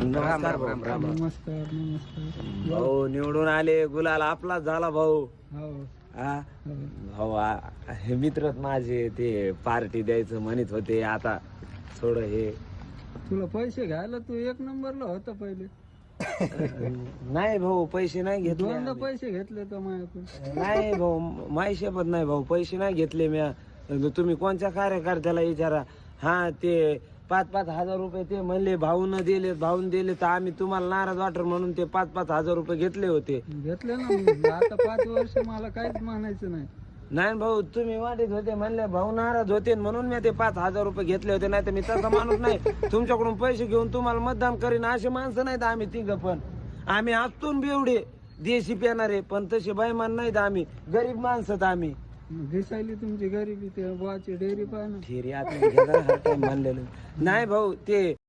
नमस्कार भाऊ. राम राम. नमस्कार नमस्कार. भाऊ निवडून आले, गुलाल आपलाच झाला भाऊ. हो हा हो. भाऊ हे मित्र माझे ते पार्टी द्यायचं म्हणत होते, आता थोडं हे तुला पैसे घ्यायला तू एक नंबरला होता पहिले. नाही भाऊ, पैसे नाही घेतले दोनदा आम्ही. पैसे घेतले तर माझ्याकडून. नाही भाऊ, माही शपथ नाही भाऊ, पैसे नाही घेतले मी. तुम्ही कोणत्या कार्यकर्त्याला विचारा. हा ते 5-5 हजार रुपये ते म्हणले भाऊन दिले तर आम्ही तुम्हाला नाराज वाटर म्हणून ते 5-5 हजार रुपये घेतले होते. घेतले ना मग. आता 5 वर्ष मला काहीच म्हणायचं नाही. नाही भाऊ, तुम्ही वाटत होते म्हणले भाऊ नाराज होते म्हणून मी ते 5 हजार रुपये घेतले होते. नाही तर मी तसा माणूस नाही तुमच्याकडून पैसे घेऊन तुम्हाला मतदान करीन असे माणसं नाहीत आम्ही तिघ. पण आम्ही आतून बी एवढे देशी पेणारे, पण तसे बैमान नाहीत आम्ही, गरीब माणसं आम्ही. दिसायली तुमची गरिबी, ते बुवाची डेअरी पाहा ना. ठेरी आता म्हणलेलं नाही भाऊ, ते